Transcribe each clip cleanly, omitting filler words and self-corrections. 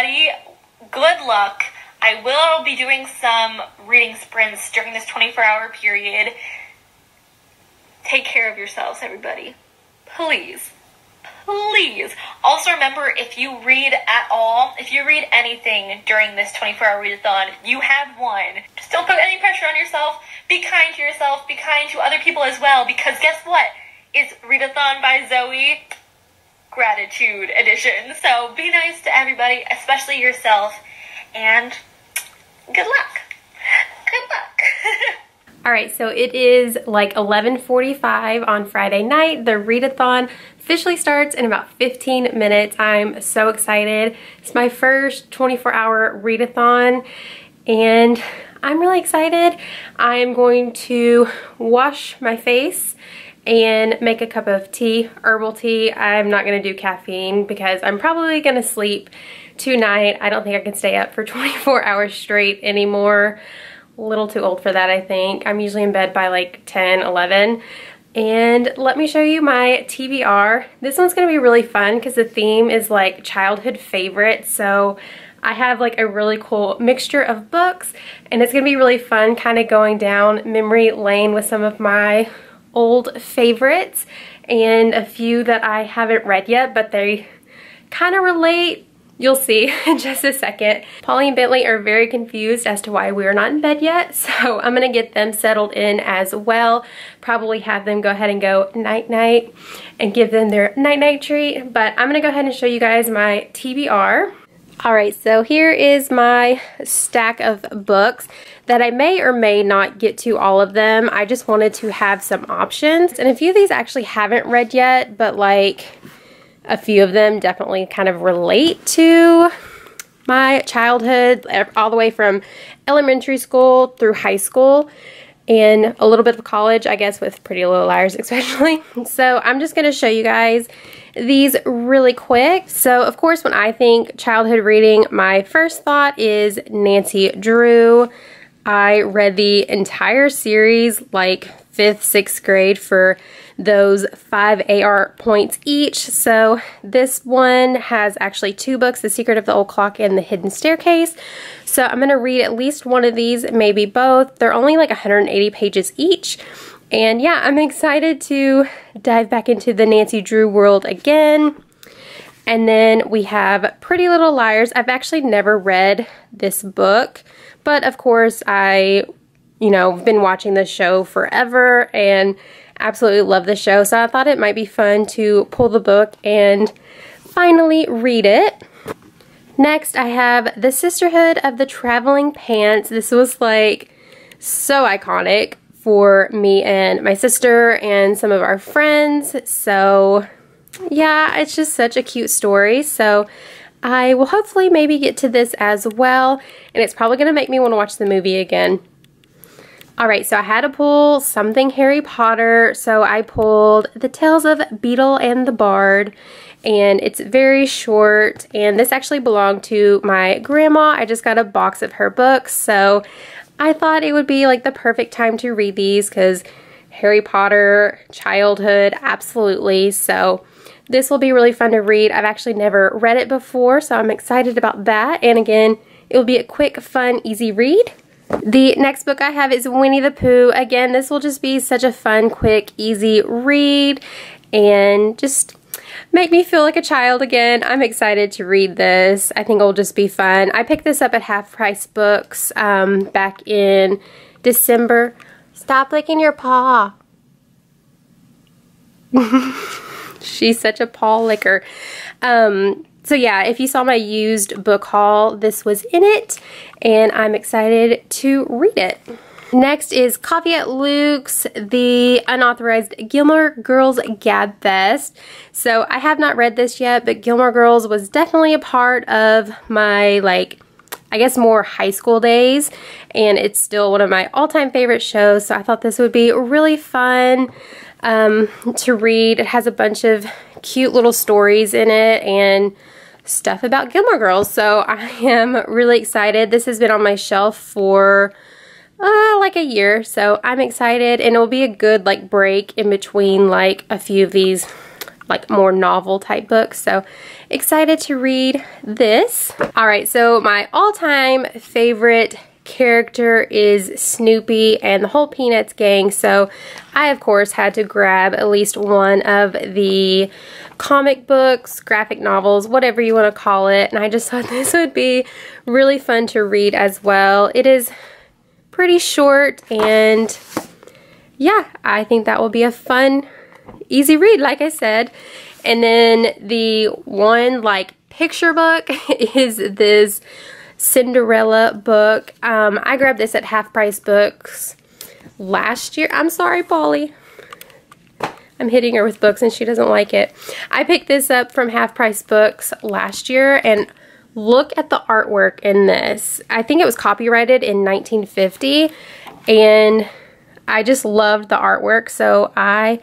everybody. Good luck. I will be doing some reading sprints during this 24-hour period. Take care of yourselves, everybody. Please. Please. Also remember, if you read at all, if you read anything during this 24-hour readathon, you have won. Just don't put any pressure on yourself. Be kind to yourself. Be kind to other people as well, because guess what? It's Readathon by Zoe Gratitude Edition. So be nice to everybody, especially yourself, and good luck. Good luck. All right, so it is like 11:45 on Friday night. The readathon officially starts in about 15 minutes. I'm so excited. It's my first 24-hour readathon, and I'm really excited. I'm going to wash my face and make a cup of tea, herbal tea. I'm not gonna do caffeine because I'm probably gonna sleep tonight. I don't think I can stay up for 24 hours straight anymore. A little too old for that, I think. I'm usually in bed by like 10, 11. And let me show you my TBR. This one's gonna be really fun because the theme is like childhood favorites. So I have like a really cool mixture of books, and it's gonna be really fun kind of going down memory lane with some of my old favorites and a few that I haven't read yet, but they kind of relate. You'll see in just a second. Polly and Bentley are very confused as to why we're not in bed yet, so I'm gonna get them settled in as well. Probably have them go ahead and go night-night and give them their night-night treat, but I'm gonna go ahead and show you guys my TBR. All right, so here is my stack of books that I may or may not get to all of them. I just wanted to have some options, and a few of these I actually haven't read yet, but like a few of them definitely kind of relate to my childhood, all the way from elementary school through high school and a little bit of college, I guess, with Pretty Little Liars especially. So I'm just going to show you guys these really quick. So of course, when I think childhood reading, my first thought is Nancy Drew. I read the entire series like 5th, 6th grade for those 5 AR points each. So this one has actually 2 books, The Secret of the Old Clock and The Hidden Staircase. So I'm going to read at least one of these, maybe both. They're only like 180 pages each. And yeah, I'm excited to dive back into the Nancy Drew world again. And then we have Pretty Little Liars. I've actually never read this book, but of course I've been watching this show forever and absolutely love the show, so I thought it might be fun to pull the book and finally read it. Next, I have The Sisterhood of the Traveling Pants. This was like so iconic for me and my sister and some of our friends. So yeah, it's just such a cute story. So I will hopefully maybe get to this as well, and it's probably gonna make me want to watch the movie again. Alright, so I had to pull something Harry Potter, so I pulled The Tales of Beedle and the Bard, and it's very short, and this actually belonged to my grandma. I just got a box of her books, so I thought it would be like the perfect time to read these because Harry Potter, childhood, absolutely. So this will be really fun to read. I've actually never read it before, so I'm excited about that, and again, it will be a quick, fun, easy read. The next book I have is Winnie the Pooh. Again, this will just be such a fun, quick, easy read and just make me feel like a child again. I'm excited to read this. I think it'll just be fun. I picked this up at Half Price Books back in December. Stop licking your paw. She's such a paw licker. So yeah, if you saw my used book haul, this was in it, and I'm excited to read it. Next is Coffee at Luke's, the unauthorized Gilmore Girls Gab Fest. So I have not read this yet, but Gilmore Girls was definitely a part of my, I guess more high school days, and it's still one of my all-time favorite shows, so I thought this would be really fun to read. It has a bunch of cute little stories in it and stuff about Gilmore Girls, so I am really excited. This has been on my shelf for like a year, so I'm excited, and it'll be a good break in between a few of these like more novel type books. So excited to read this. All right, so my all-time favorite character is Snoopy and the whole Peanuts gang. So I of course had to grab at least one of the comic books, graphic novels, whatever you want to call it, and I just thought this would be really fun to read as well. It is pretty short, and yeah, I think that will be a fun, easy read, like I said. And then the one like picture book is this Cinderella book. I grabbed this at Half Price Books last year. I'm sorry, Polly. I'm hitting her with books and she doesn't like it. I picked this up from Half Price Books last year, and look at the artwork in this. I think it was copyrighted in 1950, and I just loved the artwork, so I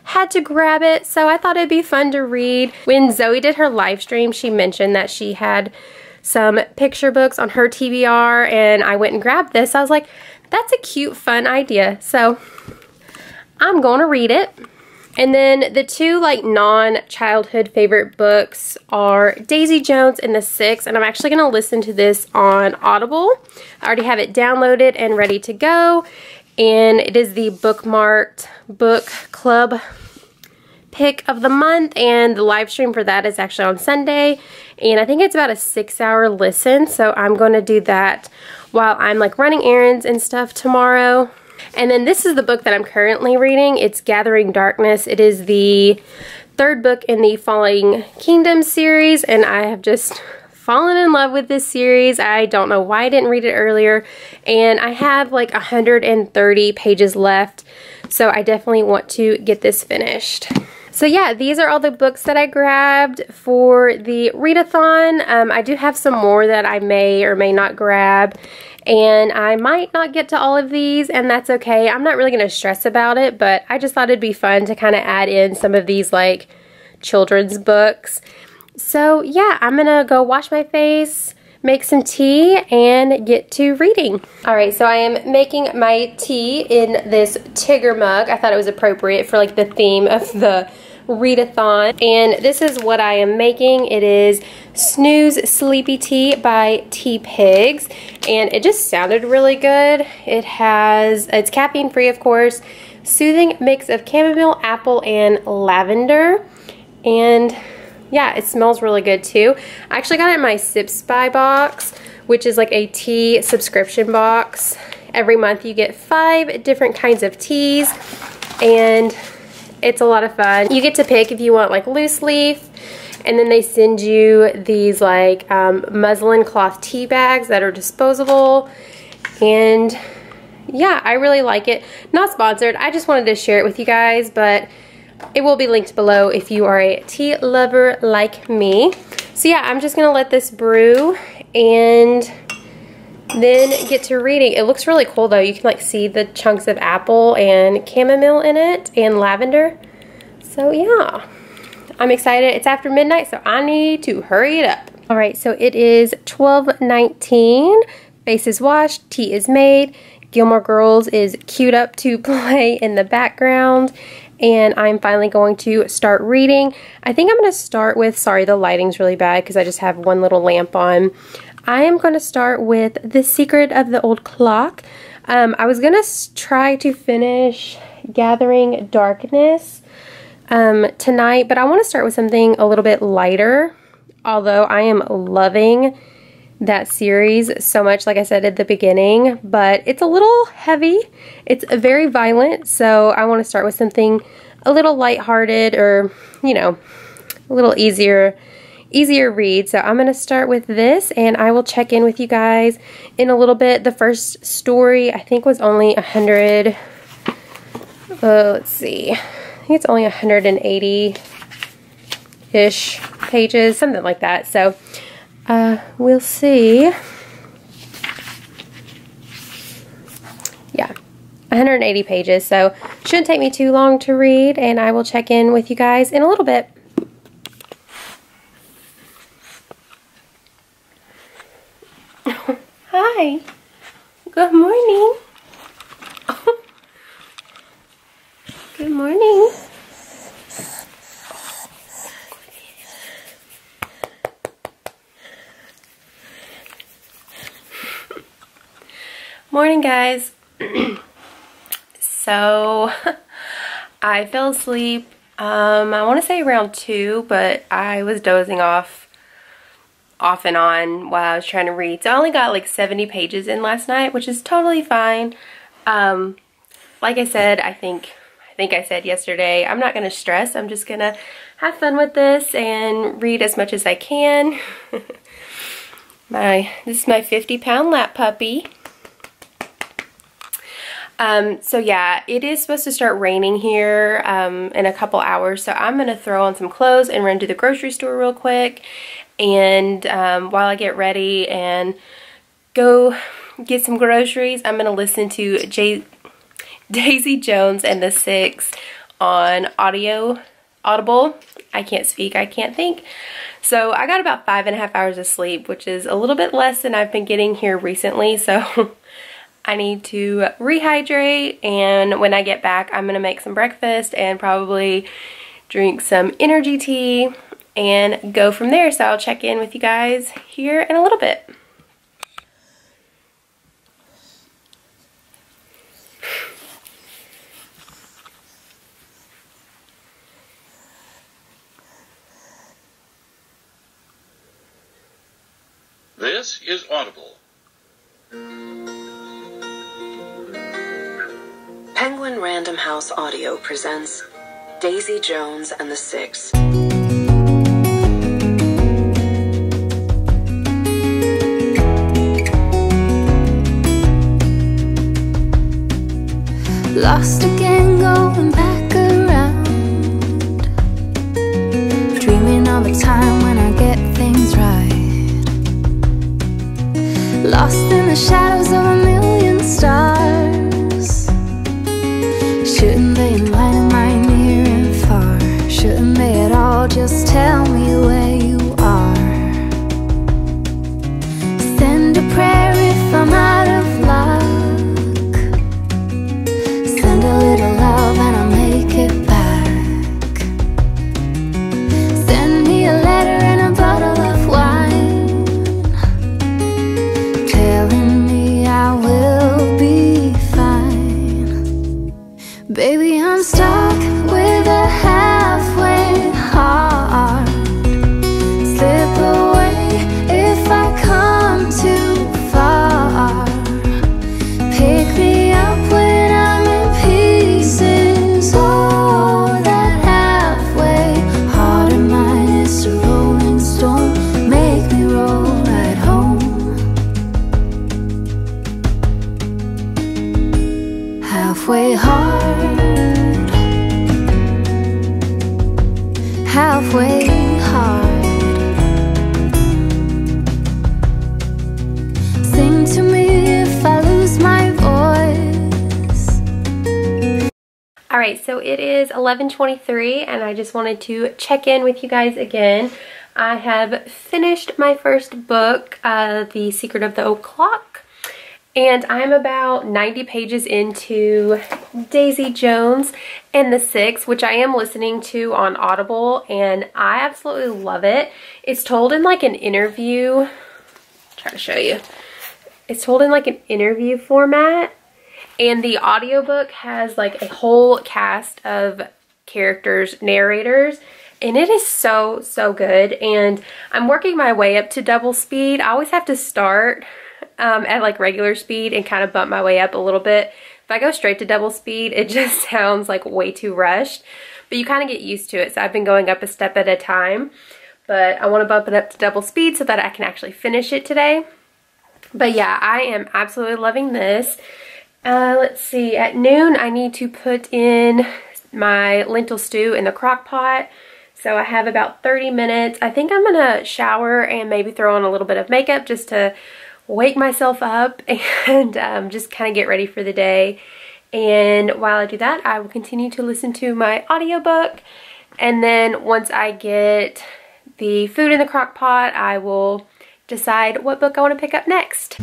had to grab it. So I thought it'd be fun to read. When Zoe did her live stream, she mentioned that she had some picture books on her TBR, and I went and grabbed this. I was like, that's a cute, fun idea. So I'm going to read it. And then the two like non-childhood favorite books are Daisy Jones and the Six, and I'm actually going to listen to this on Audible. I already have it downloaded and ready to go, and it is the bookmarked book club pick of the month, and the live stream for that is actually on Sunday, and I think it's about a 6-hour listen, so I'm going to do that while I'm like running errands and stuff tomorrow. And then this is the book that I'm currently reading. It's Gathering Darkness. It is the third book in the Falling Kingdom series, and I have just fallen in love with this series. I don't know why I didn't read it earlier, and I have like 130 pages left, so I definitely want to get this finished. So yeah, these are all the books that I grabbed for the readathon. I do have some more that I may or may not grab, and I might not get to all of these, and that's okay. I'm not really going to stress about it, but I just thought it'd be fun to kind of add in some of these like children's books. So yeah, I'm going to go wash my face, make some tea, and get to reading. Alright, so I am making my tea in this Tigger mug. I thought it was appropriate for like the theme of the readathon. And this is what I am making. It is Snooze Sleepy Tea by Tea Pigs. And it just sounded really good. It's caffeine free, of course. Soothing mix of chamomile, apple, and lavender. And yeah, it smells really good too. I actually got it in my Sips By box, which is like a tea subscription box. Every month you get 5 different kinds of teas, and it's a lot of fun. You get to pick if you want like loose leaf, and then they send you these like muslin cloth tea bags that are disposable. And yeah, I really like it. Not sponsored, I just wanted to share it with you guys, but it will be linked below if you are a tea lover like me. So yeah, I'm just gonna let this brew and then get to reading. It looks really cool though. You can like see the chunks of apple and chamomile in it and lavender. So yeah, I'm excited. It's after midnight, so I need to hurry it up. All right, so it is 12:19. Face is washed, tea is made. Gilmore Girls is queued up to play in the background, and I'm finally going to start reading. I think I'm going to start with, sorry, the lighting's really bad because I just have one little lamp on. I am going to start with The Secret of the Old Clock. I was going to try to finish Gathering Darkness tonight, but I want to start with something a little bit lighter, although I am loving that series so much, like I said at the beginning, but it's a little heavy. It's very violent, so I want to start with something a little lighthearted, or you know, a little easier read. So I'm going to start with this, and I will check in with you guys in a little bit. The first story I think was only 100, let's see, I think it's only 180-ish pages, something like that. So we'll see. Yeah, 180 pages, so shouldn't take me too long to read, and I will check in with you guys in a little bit. Hi. Good morning. Good morning. Morning, guys. So I fell asleep I want to say around 2, but I was dozing off and on while I was trying to read. So I only got like 70 pages in last night, which is totally fine. Like I said, I think I said yesterday, I'm not going to stress. I'm just going to have fun with this and read as much as I can. This is my 50-pound lap puppy. So yeah, it is supposed to start raining here in a couple hours, so I'm going to throw on some clothes and run to the grocery store real quick. And while I get ready and go get some groceries, I'm going to listen to Daisy Jones and the Six on Audible. I can't speak, I can't think. So I got about 5.5 hours of sleep, which is a little bit less than I've been getting here recently, so I need to rehydrate, and when I get back I'm going to make some breakfast and probably drink some energy tea and go from there. So I'll check in with you guys here in a little bit. This is Audible. Penguin Random House Audio presents Daisy Jones and the Six. Lost again, going back around, dreaming of a time when I get things right. Lost in the shadows of a million stars. Shouldn't they enlighten my near and far? Shouldn't they at all just tell me where you are? Send a prayer if I'm out of luck. Send a little love and I'll make it back. Send me a letter and a bottle of wine, telling me I will be fine. Baby, I'm stuck with a halfway heart. Slip away if I come too far. Pick me up when I'm in pieces. Oh, that halfway heart of mine is a rolling stone. Make me roll right home. Halfway hard, halfway hard. Sing to me if I lose my voice. Alright, so it is 11:23 and I just wanted to check in with you guys again. I have finished my first book, The Secret of the Oak Clock, and I'm about 90 pages into Daisy Jones and the Six, which I am listening to on Audible, and I absolutely love it. It's told in like an interview, I'll try to show you. It's told in like an interview format, and the audiobook has like a whole cast of characters, narrators, and it is so good. And I'm working my way up to double speed. I always have to start at like regular speed and kind of bump my way up a little bit. If I go straight to double speed, it just sounds like way too rushed, but you kind of get used to it. So I've been going up a step at a time, but I want to bump it up to double speed so that I can actually finish it today. But yeah, I am absolutely loving this. Let's see, at noon I need to put in my lentil stew in the crock pot. So I have about 30 minutes. I think I'm gonna shower and maybe throw on a little bit of makeup just to wake myself up and just kind of get ready for the day. And while I do that, I will continue to listen to my audiobook. And then once I get the food in the crock pot, I will decide what book I want to pick up next.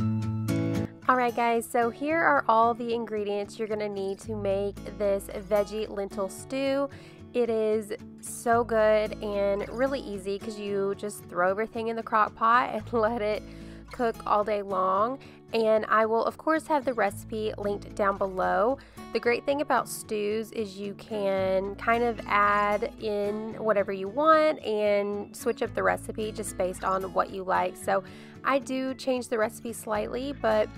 Alright guys, so here are all the ingredients you're going to need to make this veggie lentil stew. It is so good and really easy because you just throw everything in the crock pot and let it cook all day long, and I will of course have the recipe linked down below. The great thing about stews is you can kind of add in whatever you want and switch up the recipe just based on what you like. So I do change the recipe slightly, but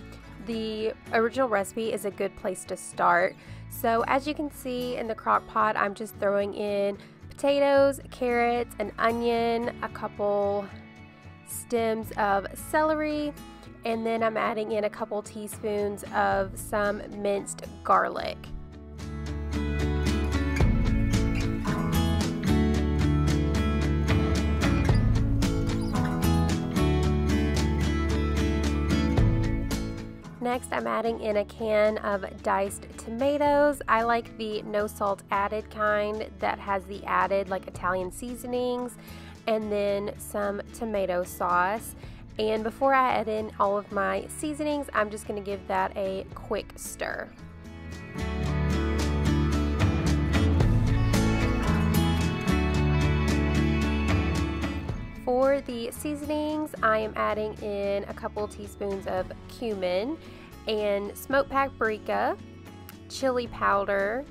the original recipe is a good place to start. So as you can see in the crock pot, I'm just throwing in potatoes, carrots, an onion, a couple stems of celery, and then I'm adding in a couple teaspoons of some minced garlic. Next, I'm adding in a can of diced tomatoes. I like the no salt added kind that has the added like Italian seasonings, and then some tomato sauce. And before I add in all of my seasonings, I'm just going to give that a quick stir. For the seasonings, I am adding in a couple teaspoons of cumin and smoked paprika, chili powder,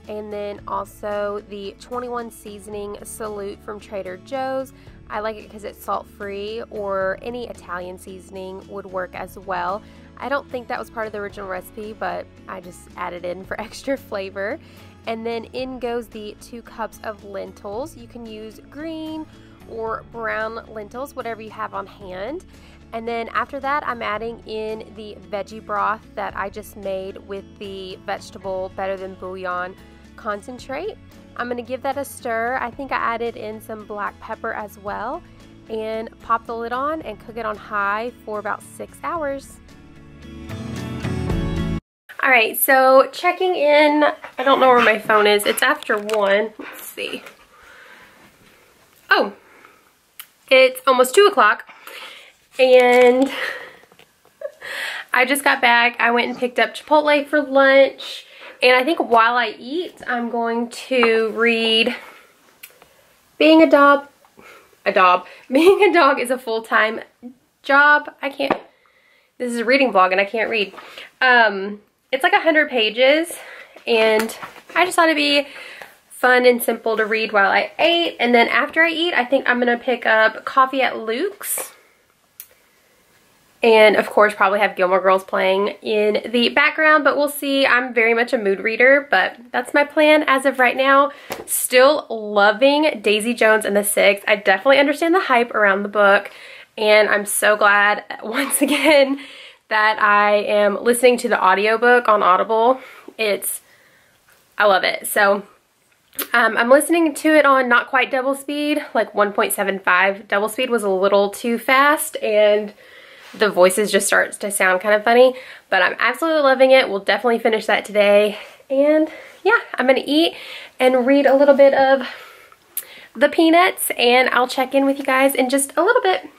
and then also the 21 seasoning salute from Trader Joe's. I like it because it's salt-free, or any Italian seasoning would work as well. I don't think that was part of the original recipe, but I just added in for extra flavor. And then in goes the 2 cups of lentils. You can use green or brown lentils, whatever you have on hand. And then after that, I'm adding in the veggie broth that I just made with the vegetable Better Than Bouillon concentrate. I'm going to give that a stir. I think I added in some black pepper as well, and pop the lid on and cook it on high for about 6 hours. Alright, so checking in. I don't know where my phone is. It's after 1. Let's see. Oh, it's almost 2 o'clock, and I just got back. I went and picked up Chipotle for lunch. And I think while I eat, I'm going to read Being a Dog is a Full-Time Job. This is a reading vlog and I can't read. It's like 100 pages, and I just thought it'd be fun and simple to read while I ate. And then after I eat, I think I'm gonna pick up Coffee at Luke's. And of course probably have Gilmore Girls playing in the background, but we'll see. I'm very much a mood reader, but that's my plan as of right now. Still loving Daisy Jones and the Six. I definitely understand the hype around the book, and I'm so glad once again that I am listening to the audiobook on Audible. I love it. So I'm listening to it on not quite double speed, like 1.75. Double speed was a little too fast, and the voices just starts to sound kind of funny, but I'm absolutely loving it. We'll definitely finish that today. And yeah, I'm gonna eat and read a little bit of the Peanuts, and I'll check in with you guys in just a little bit.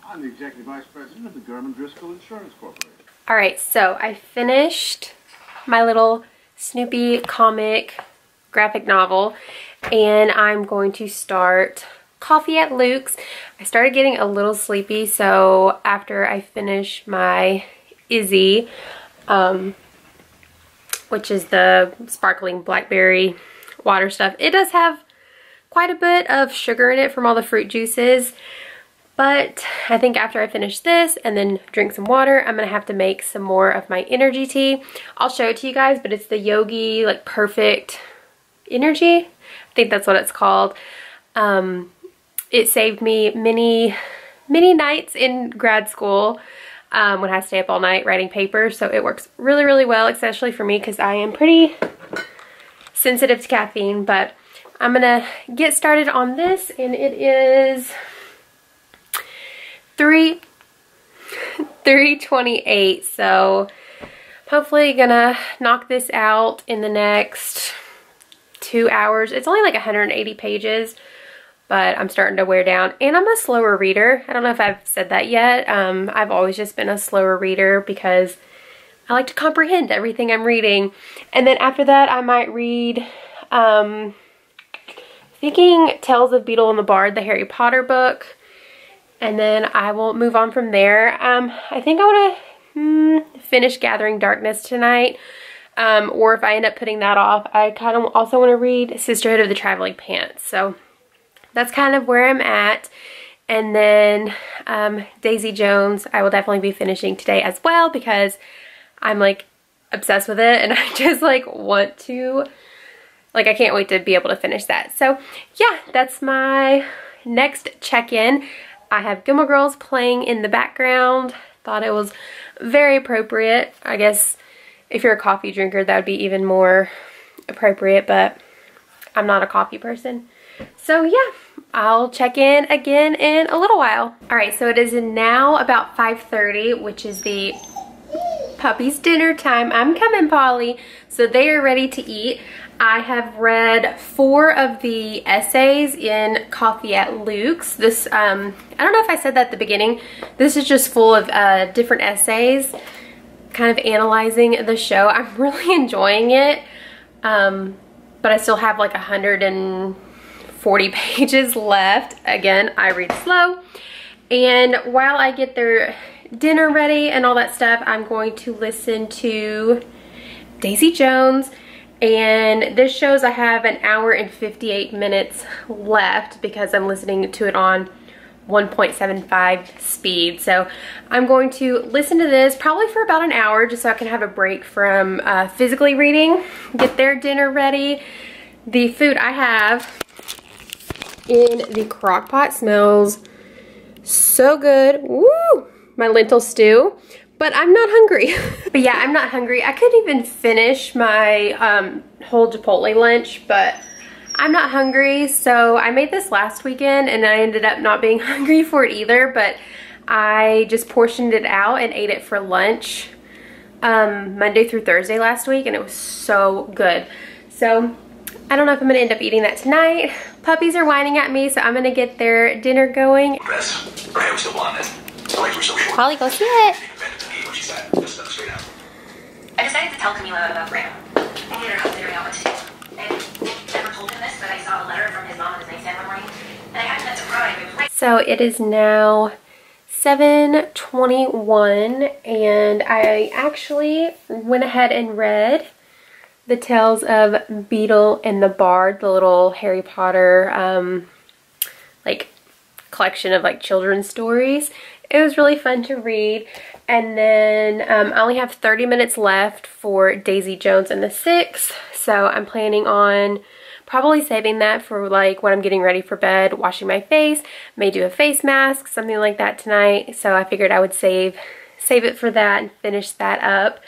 I'm the Executive Vice President of the German Driscoll Insurance Corporation. Alright, so I finished my little Snoopy comic graphic novel, and I'm going to start coffee at Luke's. I started getting a little sleepy, so after I finish my Izzy, which is the sparkling blackberry water stuff, it does have quite a bit of sugar in it from all the fruit juices. But I think after I finish this and then drink some water, I'm going to have to make some more of my energy tea. I'll show it to you guys, but it's the Yogi, like, Perfect Energy. I think that's what it's called. It saved me many nights in grad school when I stay up all night writing papers. So it works really, really well, especially for me because I am pretty sensitive to caffeine. But I'm going to get started on this, and it is 3:28, so hopefully gonna knock this out in the next 2 hours. It's only like 180 pages, but I'm starting to wear down, and I'm a slower reader. I don't know if I've said that yet. I've always just been a slower reader because I like to comprehend everything I'm reading. And then after that, I might read thinking Tales of Beetle and the Bard, the Harry Potter book. And then I will move on from there. I think I want to finish Gathering Darkness tonight. Or if I end up putting that off, I kind of also want to read Sisterhood of the Traveling Pants. So that's kind of where I'm at. And then Daisy Jones, I will definitely be finishing today as well because I'm like obsessed with it. And I just like want to, like, I can't wait to be able to finish that. So yeah, that's my next check-in. I have Gilmore Girls playing in the background. Thought it was very appropriate. I guess if you're a coffee drinker, that would be even more appropriate, but I'm not a coffee person. So yeah, I'll check in again in a little while. All right, so it is now about 5:30, which is the puppy's dinner time. I'm coming, Polly. So they are ready to eat. I have read 4 of the essays in Coffee at Luke's. This, I don't know if I said that at the beginning. This is just full of different essays, kind of analyzing the show. I'm really enjoying it, but I still have like 140 pages left. Again, I read slow. And while I get their dinner ready and all that stuff, I'm going to listen to Daisy Jones. And this shows I have 1 hour and 58 minutes left because I'm listening to it on 1.75 speed. So I'm going to listen to this probably for about an hour just so I can have a break from physically reading, get their dinner ready. The food I have in the crock pot smells so good. Woo! My lentil stew. But I'm not hungry. But yeah, I'm not hungry. I couldn't even finish my whole Chipotle lunch, but I'm not hungry. So I made this last weekend and I ended up not being hungry for it either, but I just portioned it out and ate it for lunch Monday through Thursday last week, and it was so good. So I don't know if I'm gonna end up eating that tonight. Puppies are whining at me, so I'm gonna get their dinner going. Polly, go see it. I decided to tell Camila about Graham. I needed her help figuring out what to do. I never told him this, but I saw a letter from his mom on his nightstand one morning, and I happened to cry. So it is now 7:21, and I actually went ahead and read the Tales of Beetle and the Bard, the little Harry Potter like collection of like children's stories. It was really fun to read. And then I only have 30 minutes left for Daisy Jones and the Six, so I'm planning on probably saving that for like when I'm getting ready for bed, washing my face, may do a face mask, something like that tonight. So I figured I would save it for that and finish that up.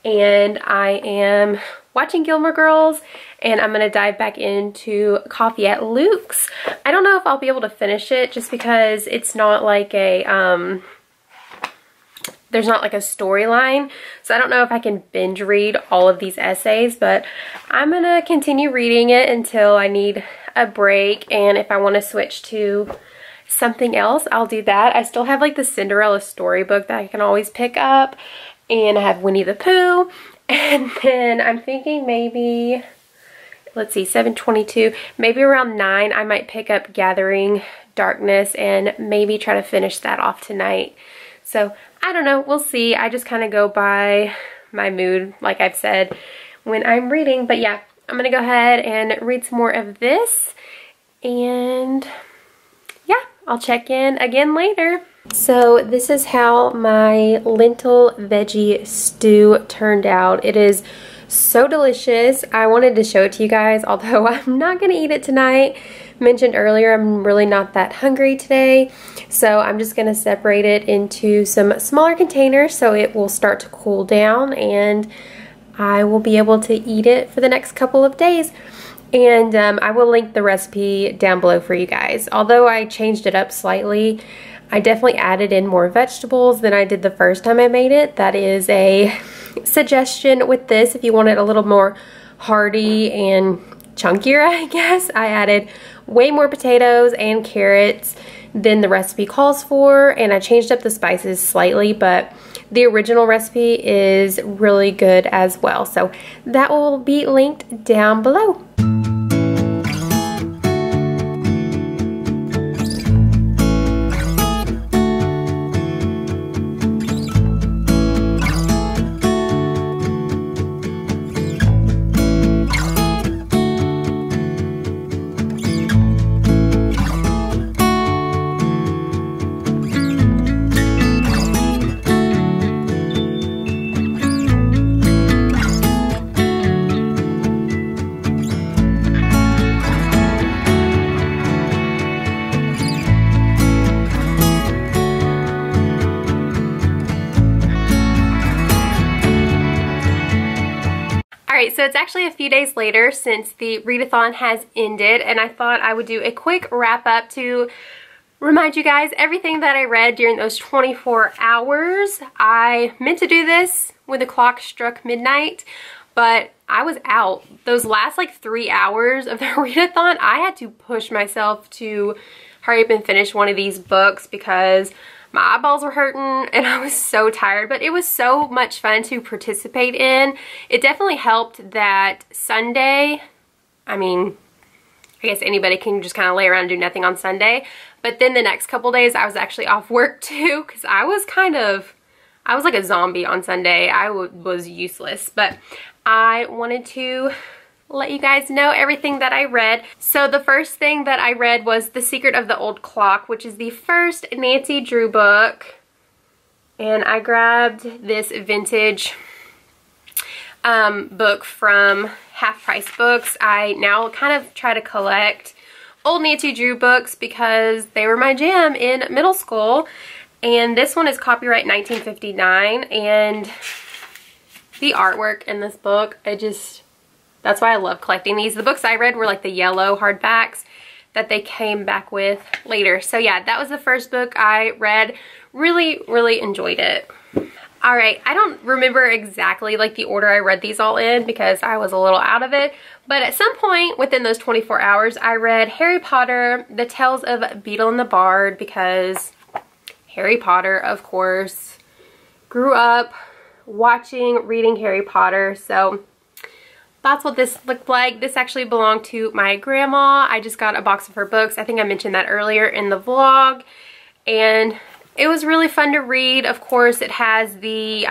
And I am watching Gilmore Girls, and I'm going to dive back into Coffee at Luke's. I don't know if I'll be able to finish it just because it's not like a, there's not like a storyline. So I don't know if I can binge read all of these essays, but I'm going to continue reading it until I need a break. And if I want to switch to something else, I'll do that. I still have like the Cinderella storybook that I can always pick up. And I have Winnie the Pooh. And then I'm thinking maybe let's see, 7:22, maybe around 9, I might pick up Gathering Darkness and maybe try to finish that off tonight. So I don't know, we'll see. I just kind of go by my mood, like I've said, when I'm reading. But yeah, I'm gonna go ahead and read some more of this, and yeah, I'll check in again later. So this is how my lentil veggie stew turned out. It is so delicious. I wanted to show it to you guys, although I'm not gonna eat it tonight. Mentioned earlier, I'm really not that hungry today, so I'm just gonna separate it into some smaller containers so it will start to cool down, and I will be able to eat it for the next couple of days. And I will link the recipe down below for you guys. Although I changed it up slightly, I definitely added in more vegetables than I did the first time I made it. That is a suggestion with this. If you want it a little more hearty and chunkier, I guess, I added way more potatoes and carrots than the recipe calls for, and I changed up the spices slightly, but the original recipe is really good as well. So that will be linked down below. So it's actually a few days later since the readathon has ended, and I thought I would do a quick wrap up to remind you guys everything that I read during those 24 hours. I meant to do this when the clock struck midnight, but I was out. Those last like 3 hours of the readathon, I had to push myself to hurry up and finish one of these books because my eyeballs were hurting and I was so tired, but it was so much fun to participate in. It definitely helped that Sunday, I mean, I guess anybody can just kind of lay around and do nothing on Sunday, but then the next couple days I was actually off work too, because I was like a zombie on Sunday. I was useless, but I wanted to let you guys know everything that I read. So the first thing that I read was The Secret of the Old Clock, which is the first Nancy Drew book. And I grabbed this vintage book from Half Price Books. I now kind of try to collect old Nancy Drew books because they were my jam in middle school. And this one is copyright 1959, and the artwork in this book, that's why I love collecting these. The books I read were like the yellow hardbacks that they came back with later. So yeah, that was the first book I read. Really, really enjoyed it. All right, I don't remember exactly like the order I read these all in because I was a little out of it. But at some point within those 24 hours, I read Harry Potter, The Tales of Beetle and the Bard, because Harry Potter, of course, grew up reading Harry Potter. So that's what this looked like. This actually belonged to my grandma. I just got a box of her books. I think I mentioned that earlier in the vlog. And it was really fun to read. Of course, it has the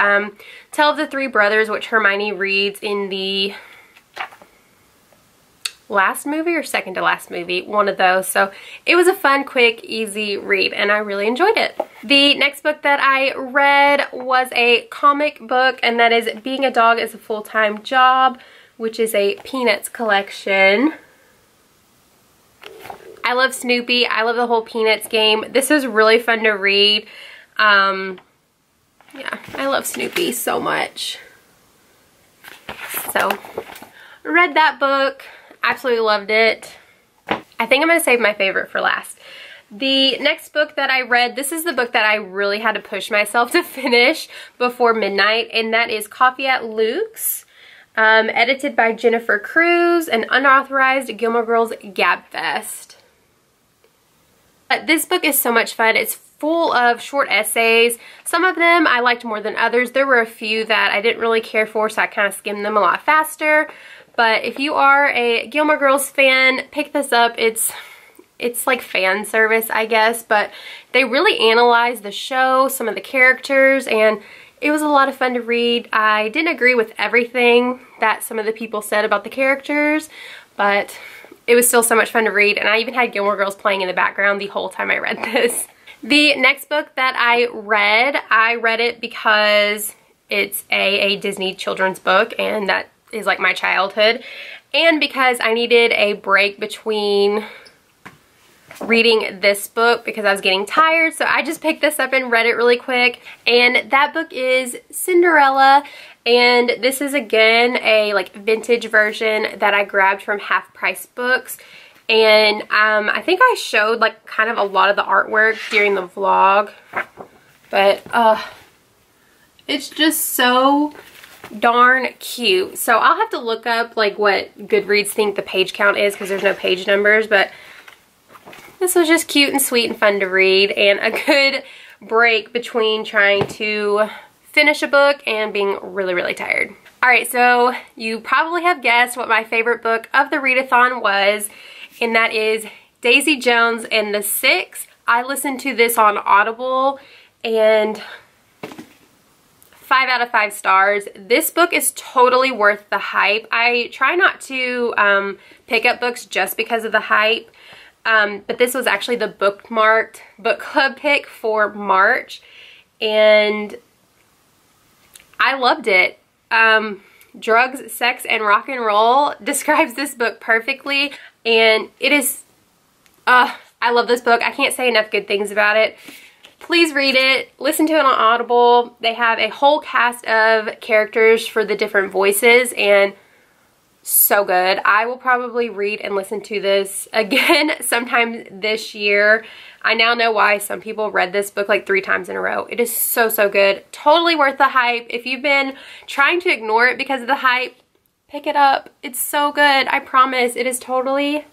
Tale of the Three Brothers, which Hermione reads in the last movie or second to last movie, one of those. So it was a fun, quick, easy read, and I really enjoyed it. The next book that I read was a comic book, and that is Being a Dog is a Full-Time Job, which is a Peanuts collection. I love Snoopy. I love the whole Peanuts game. This was really fun to read. Yeah, I love Snoopy so much. So, read that book. Absolutely loved it. I think I'm going to save my favorite for last. The next book that I read, this is the book that I really had to push myself to finish before midnight, and that is Coffee at Luke's. Edited by Jennifer Cruz, an unauthorized Gilmore Girls Gabfest. This book is so much fun. It's full of short essays. Some of them I liked more than others. There were a few that I didn't really care for, so I kind of skimmed them a lot faster. But if you are a Gilmore Girls fan, pick this up. It's like fan service, I guess, but they really analyze the show, some of the characters, and it was a lot of fun to read. I didn't agree with everything that some of the people said about the characters, but it was still so much fun to read, and I even had Gilmore Girls playing in the background the whole time I read this. The next book that I read it because it's a Disney children's book, and that is like my childhood, and because I needed a break between reading this book because I was getting tired, so I just picked this up and read it really quick. And that book is Cinderella, and this is again a like vintage version that I grabbed from Half Price Books. And I think I showed like kind of a lot of the artwork during the vlog, but it's just so darn cute. So I'll have to look up like what Goodreads think the page count is because there's no page numbers, but this was just cute and sweet and fun to read, and a good break between trying to finish a book and being really, really tired. Alright, so you probably have guessed what my favorite book of the readathon was, and that is Daisy Jones and the Six. I listened to this on Audible, and 5 out of 5 stars. This book is totally worth the hype. I try not to pick up books just because of the hype. But this was actually the bookmarked book club pick for March, and I loved it. Drugs, Sex, and Rock and Roll describes this book perfectly, and it is, I love this book. I can't say enough good things about it. Please read it. Listen to it on Audible. They have a whole cast of characters for the different voices, and so good. I will probably read and listen to this again sometime this year. I now know why some people read this book like 3 times in a row. It is so, so good. Totally worth the hype. If you've been trying to ignore it because of the hype, pick it up. It's so good. I promise. It is totally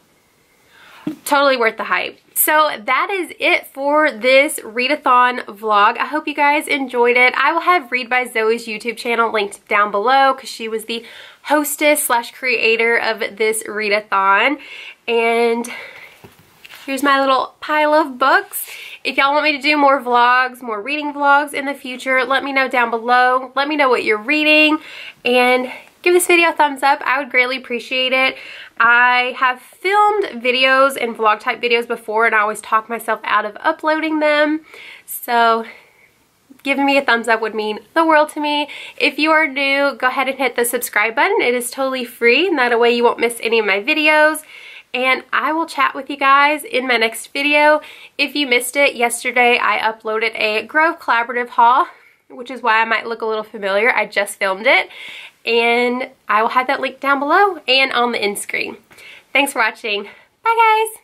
worth the hype. So that is it for this readathon vlog. I hope you guys enjoyed it. I will have Read by Zoe's YouTube channel linked down below because she was the hostess / creator of this readathon. And here's my little pile of books. If y'all want me to do more vlogs, more reading vlogs in the future, let me know down below. Let me know what you're reading, and give this video a thumbs up. I would greatly appreciate it. I have filmed videos and vlog type videos before, and I always talk myself out of uploading them. So giving me a thumbs up would mean the world to me. If you are new, go ahead and hit the subscribe button. It is totally free, and that way you won't miss any of my videos. And I will chat with you guys in my next video. If you missed it, yesterday I uploaded a Grove Collaborative haul, which is why I might look a little familiar. I just filmed it, and I will have that link down below and on the end screen. Thanks for watching. Bye, guys.